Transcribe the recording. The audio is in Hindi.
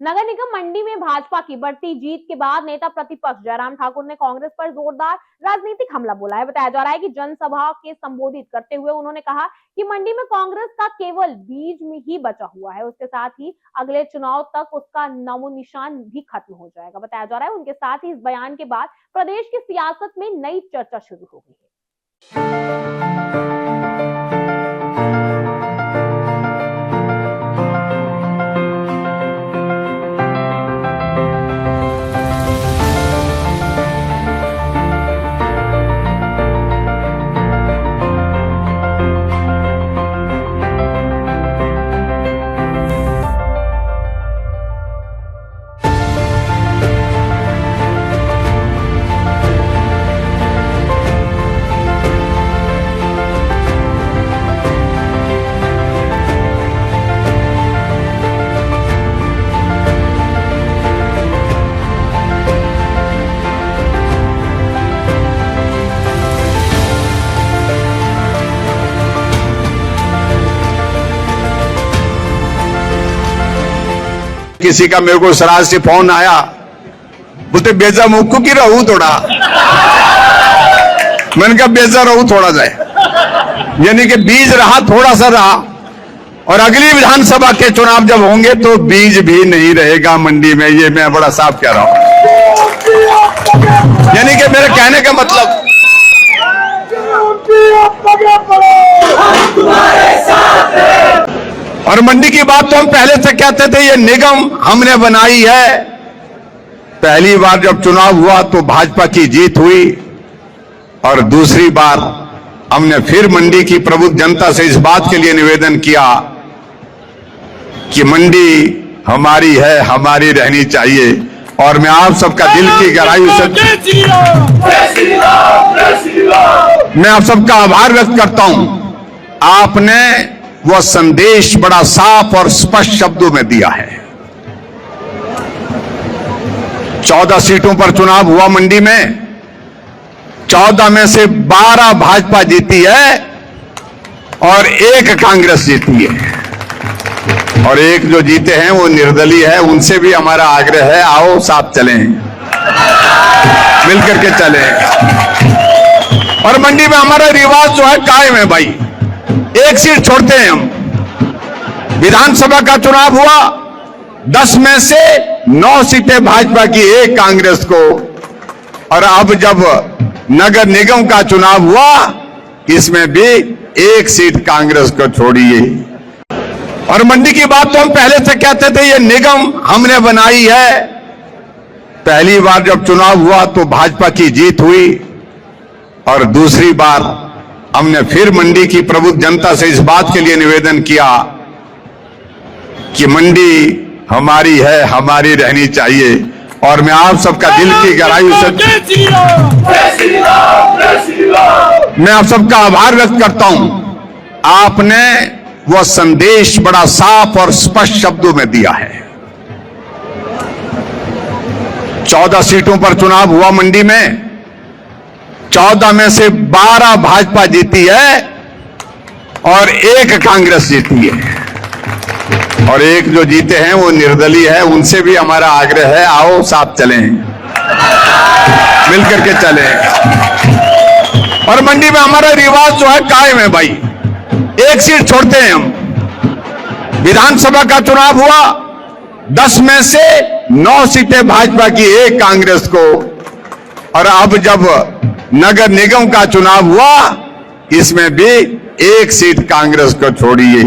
नगर निगम मंडी में भाजपा की बढ़ती जीत के बाद नेता प्रतिपक्ष जयराम ठाकुर ने कांग्रेस पर जोरदार राजनीतिक हमला बोला है। बताया जा रहा है कि जनसभा के संबोधित करते हुए उन्होंने कहा कि मंडी में कांग्रेस का केवल बीज में ही बचा हुआ है, उसके साथ ही अगले चुनाव तक उसका नामो निशान भी खत्म हो जाएगा। बताया जा रहा है उनके साथ ही इस बयान के बाद प्रदेश की सियासत में नई चर्चा शुरू हो गई है। किसी का मेरे को सराज से फोन आया, बोलते बेजा मुक्कू की रहू थोड़ा। मैंने कहा बेजा रहू थोड़ा जाए, यानी कि बीज रहा, थोड़ा सा रहा, और अगली विधानसभा के चुनाव जब होंगे तो बीज भी नहीं रहेगा मंडी में। ये मैं बड़ा साफ कह रहा हूं, यानी कि मेरे कहने का मतलब और मंडी की बात तो हम पहले से कहते थे, ये निगम हमने बनाई है। पहली बार जब चुनाव हुआ तो भाजपा की जीत हुई, और दूसरी बार हमने फिर मंडी की प्रबुद्ध जनता से इस बात के लिए निवेदन किया कि मंडी हमारी है, हमारी रहनी चाहिए। और मैं आप सबका दिल की गहराई से मैं आप सबका आभार व्यक्त करता हूं। आपने वह संदेश बड़ा साफ और स्पष्ट शब्दों में दिया है। 14 सीटों पर चुनाव हुआ मंडी में, 14 में से 12 भाजपा जीती है और 1 कांग्रेस जीती है, और 1 जो जीते हैं वो निर्दलीय है। उनसे भी हमारा आग्रह है, आओ साथ चलें, मिलकर के चलें। और मंडी में हमारा रिवाज जो है कायम है भाई, 1 सीट छोड़ते हैं हम। विधानसभा का चुनाव हुआ, 10 में से 9 सीटें भाजपा की, 1 कांग्रेस को। और अब जब नगर निगम का चुनाव हुआ, इसमें भी 1 सीट कांग्रेस को छोड़िए। और मंडी की बात तो हम पहले से कहते थे, ये निगम हमने बनाई है। पहली बार जब चुनाव हुआ तो भाजपा की जीत हुई, और दूसरी बार हमने फिर मंडी की प्रबुद्ध जनता से इस बात के लिए निवेदन किया कि मंडी हमारी है, हमारी रहनी चाहिए। और मैं आप सबका दिल की गहराई से मैं आप सबका आभार व्यक्त करता हूं। आपने वह संदेश बड़ा साफ और स्पष्ट शब्दों में दिया है। 14 सीटों पर चुनाव हुआ मंडी में, 14 में से 12 भाजपा जीती है और 1 कांग्रेस जीती है, और 1 जो जीते हैं वो निर्दलीय है। उनसे भी हमारा आग्रह है, आओ साथ चलें, मिलकर के चलें। और मंडी में हमारा रिवाज जो है कायम है भाई, 1 सीट छोड़ते हैं हम। विधानसभा का चुनाव हुआ, 10 में से 9 सीटें भाजपा की, 1 कांग्रेस को। और अब जब नगर निगम का चुनाव हुआ, इसमें भी 1 सीट कांग्रेस को छोड़िए।